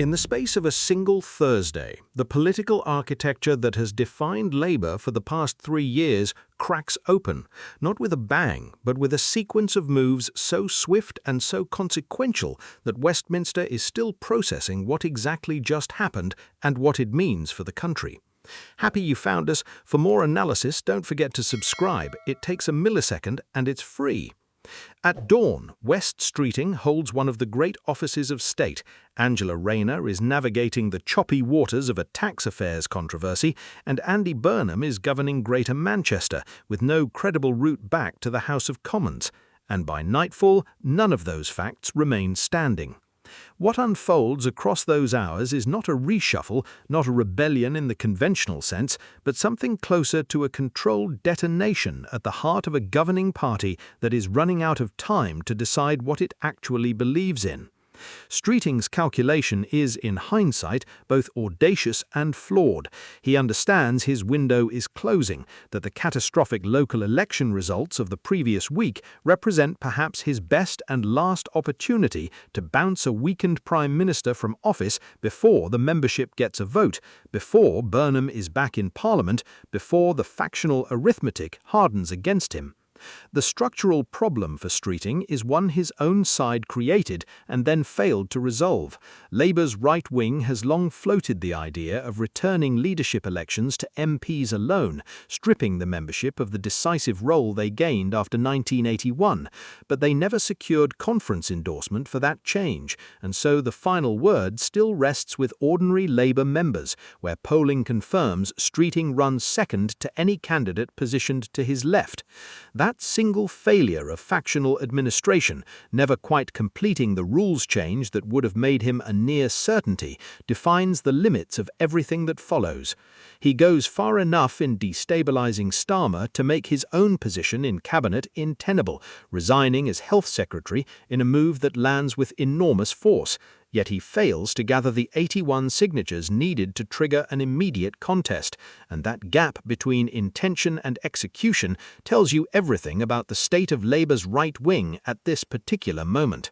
In the space of a single Thursday, the political architecture that has defined Labour for the past 3 years cracks open, not with a bang, but with a sequence of moves so swift and so consequential that Westminster is still processing what exactly just happened and what it means for the country. Happy you found us. For more analysis, don't forget to subscribe. It takes a millisecond and it's free. At dawn, Wes Streeting holds one of the great offices of state. Angela Rayner is navigating the choppy waters of a tax affairs controversy, and Andy Burnham is governing Greater Manchester with no credible route back to the House of Commons. And by nightfall, none of those facts remain standing. What unfolds across those hours is not a reshuffle, not a rebellion in the conventional sense, but something closer to a controlled detonation at the heart of a governing party that is running out of time to decide what it actually believes in. Streeting's calculation is, in hindsight, both audacious and flawed. He understands his window is closing, that the catastrophic local election results of the previous week represent perhaps his best and last opportunity to bounce a weakened Prime Minister from office before the membership gets a vote, before Burnham is back in Parliament, before the factional arithmetic hardens against him. The structural problem for Streeting is one his own side created and then failed to resolve. Labour's right wing has long floated the idea of returning leadership elections to MPs alone, stripping the membership of the decisive role they gained after 1981, but they never secured conference endorsement for that change, and so the final word still rests with ordinary Labour members, where polling confirms Streeting runs second to any candidate positioned to his left. That single failure of factional administration, never quite completing the rules change that would have made him a near certainty, defines the limits of everything that follows. He goes far enough in destabilizing Starmer to make his own position in cabinet untenable, resigning as health secretary in a move that lands with enormous force. Yet he fails to gather the 81 signatures needed to trigger an immediate contest, and that gap between intention and execution tells you everything about the state of Labour's right wing at this particular moment.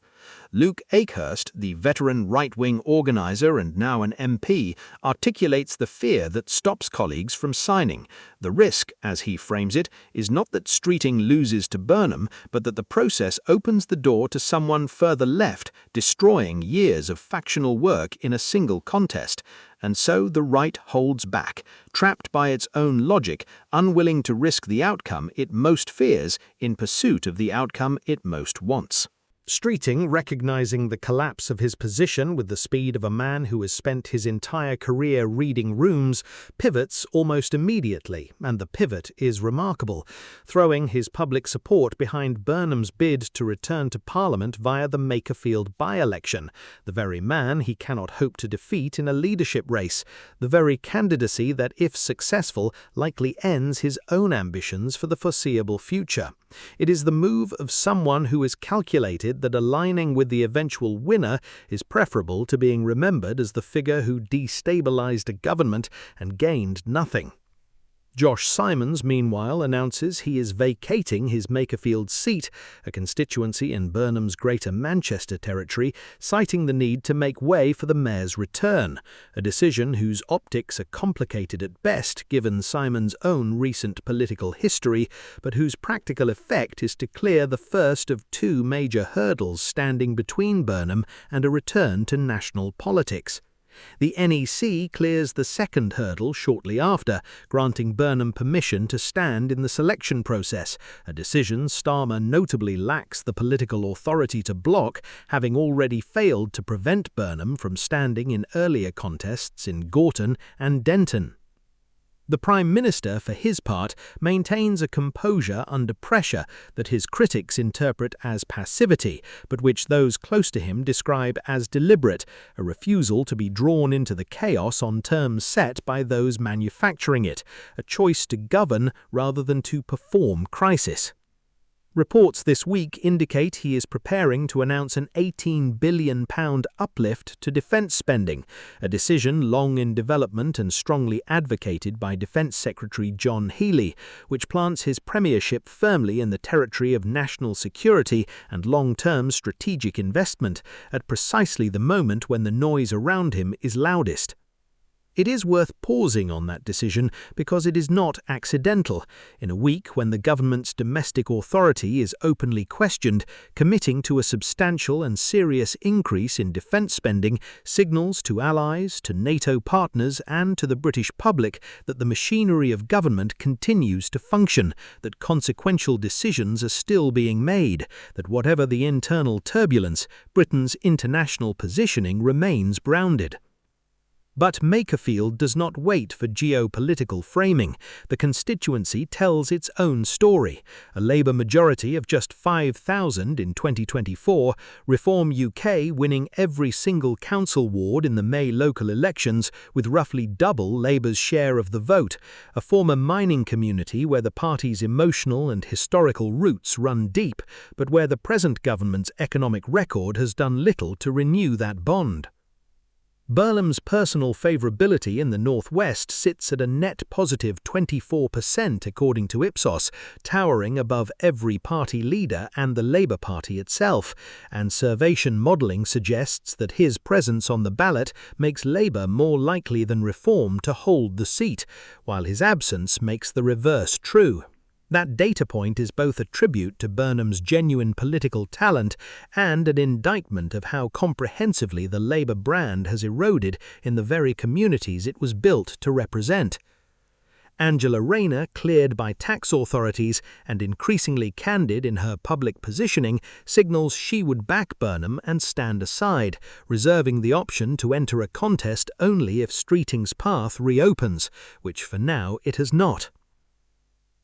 Luke Akehurst, the veteran right-wing organiser and now an MP, articulates the fear that stops colleagues from signing. The risk, as he frames it, is not that Streeting loses to Burnham, but that the process opens the door to someone further left, destroying years of factional work in a single contest. And so the right holds back, trapped by its own logic, unwilling to risk the outcome it most fears in pursuit of the outcome it most wants. Streeting, recognizing the collapse of his position with the speed of a man who has spent his entire career reading rooms, pivots almost immediately, and the pivot is remarkable, throwing his public support behind Burnham's bid to return to Parliament via the Makerfield by-election, the very man he cannot hope to defeat in a leadership race, the very candidacy that, if successful, likely ends his own ambitions for the foreseeable future. It is the move of someone who has calculated that aligning with the eventual winner is preferable to being remembered as the figure who destabilized a government and gained nothing. Josh Simons, meanwhile, announces he is vacating his Makerfield seat, a constituency in Burnham's Greater Manchester territory, citing the need to make way for the mayor's return, a decision whose optics are complicated at best given Simons' own recent political history, but whose practical effect is to clear the first of 2 major hurdles standing between Burnham and a return to national politics. The NEC clears the second hurdle shortly after, granting Burnham permission to stand in the selection process, a decision Starmer notably lacks the political authority to block, having already failed to prevent Burnham from standing in earlier contests in Gorton and Denton. The Prime Minister, for his part, maintains a composure under pressure that his critics interpret as passivity, but which those close to him describe as deliberate, a refusal to be drawn into the chaos on terms set by those manufacturing it, a choice to govern rather than to perform crisis. Reports this week indicate he is preparing to announce an £18 billion uplift to defence spending, a decision long in development and strongly advocated by Defence Secretary John Healey, which plants his premiership firmly in the territory of national security and long-term strategic investment, at precisely the moment when the noise around him is loudest. It is worth pausing on that decision because it is not accidental. In a week when the government's domestic authority is openly questioned, committing to a substantial and serious increase in defence spending signals to allies, to NATO partners and to the British public that the machinery of government continues to function, that consequential decisions are still being made, that whatever the internal turbulence, Britain's international positioning remains grounded. But Makerfield does not wait for geopolitical framing. The constituency tells its own story. A Labour majority of just 5,000 in 2024, Reform UK winning every single council ward in the May local elections with roughly double Labour's share of the vote, a former mining community where the party's emotional and historical roots run deep, but where the present government's economic record has done little to renew that bond. Burnham's personal favourability in the North West sits at a net positive 24% according to Ipsos, towering above every party leader and the Labour Party itself, and Survation modelling suggests that his presence on the ballot makes Labour more likely than Reform to hold the seat, while his absence makes the reverse true. That data point is both a tribute to Burnham's genuine political talent and an indictment of how comprehensively the Labour brand has eroded in the very communities it was built to represent. Angela Rayner, cleared by tax authorities and increasingly candid in her public positioning, signals she would back Burnham and stand aside, reserving the option to enter a contest only if Streeting's path reopens, which for now it has not.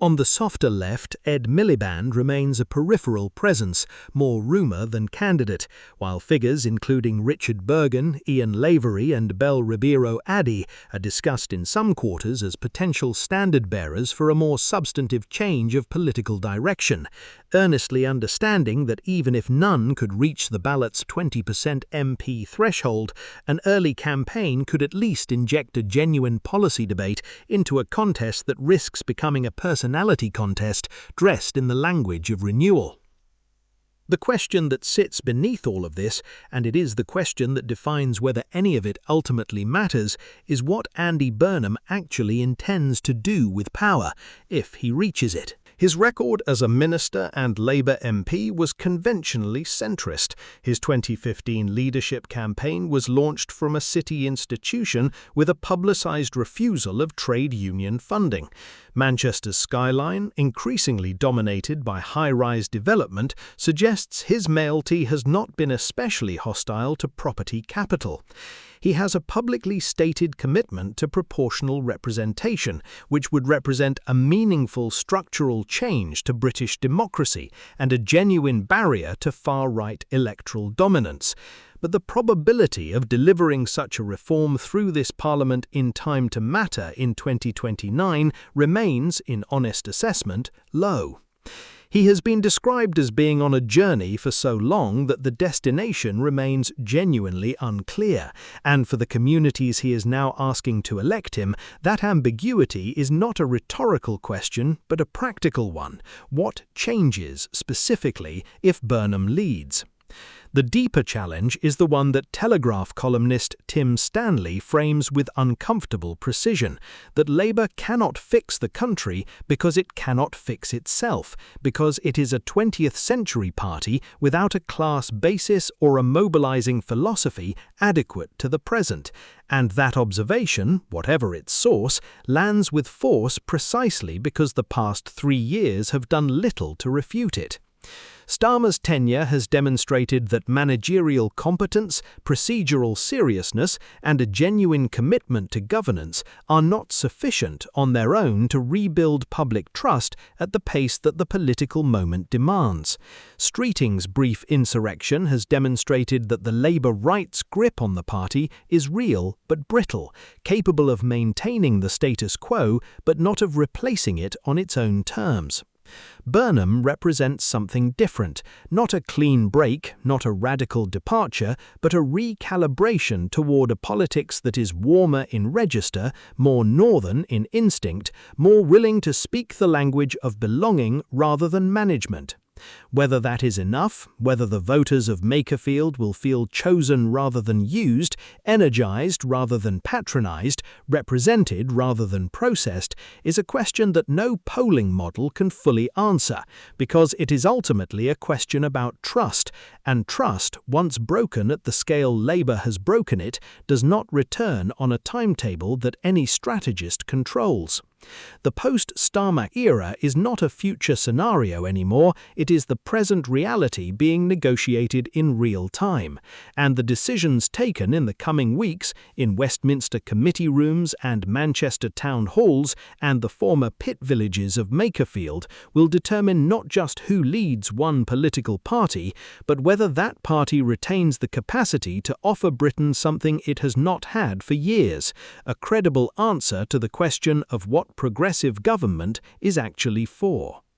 On the softer left, Ed Miliband remains a peripheral presence, more rumour than candidate, while figures including Richard Bergen, Ian Lavery and Bel Ribeiro Addy are discussed in some quarters as potential standard-bearers for a more substantive change of political direction, earnestly understanding that even if none could reach the ballot's 20% MP threshold, an early campaign could at least inject a genuine policy debate into a contest that risks becoming a personality contest dressed in the language of renewal. The question that sits beneath all of this, and it is the question that defines whether any of it ultimately matters, is what Andy Burnham actually intends to do with power, if he reaches it. His record as a minister and Labour MP was conventionally centrist. His 2015 leadership campaign was launched from a city institution with a publicised refusal of trade union funding. Manchester's skyline, increasingly dominated by high-rise development, suggests his mayoralty has not been especially hostile to property capital. He has a publicly stated commitment to proportional representation, which would represent a meaningful structural change to British democracy and a genuine barrier to far-right electoral dominance. But the probability of delivering such a reform through this Parliament in time to matter in 2029 remains, in honest assessment, low. He has been described as being on a journey for so long that the destination remains genuinely unclear, and for the communities he is now asking to elect him, that ambiguity is not a rhetorical question but a practical one. What changes, specifically, if Burnham leads? The deeper challenge is the one that Telegraph columnist Tim Stanley frames with uncomfortable precision, that Labour cannot fix the country because it cannot fix itself, because it is a 20th century party without a class basis or a mobilising philosophy adequate to the present, and that observation, whatever its source, lands with force precisely because the past 3 years have done little to refute it. Starmer's tenure has demonstrated that managerial competence, procedural seriousness, and a genuine commitment to governance are not sufficient on their own to rebuild public trust at the pace that the political moment demands. Streeting's brief insurrection has demonstrated that the Labour right's grip on the party is real but brittle, capable of maintaining the status quo but not of replacing it on its own terms. Burnham represents something different, not a clean break, not a radical departure, but a recalibration toward a politics that is warmer in register, more northern in instinct, more willing to speak the language of belonging rather than management. Whether that is enough, whether the voters of Makerfield will feel chosen rather than used, energized rather than patronized, represented rather than processed, is a question that no polling model can fully answer, because it is ultimately a question about trust, and trust, once broken at the scale Labour has broken it, does not return on a timetable that any strategist controls. The post-Starmer era is not a future scenario anymore, it is the present reality being negotiated in real time, and the decisions taken in the coming weeks in Westminster committee rooms and Manchester town halls and the former pit villages of Makerfield will determine not just who leads one political party, but whether that party retains the capacity to offer Britain something it has not had for years, a credible answer to the question of what progressive government is actually for.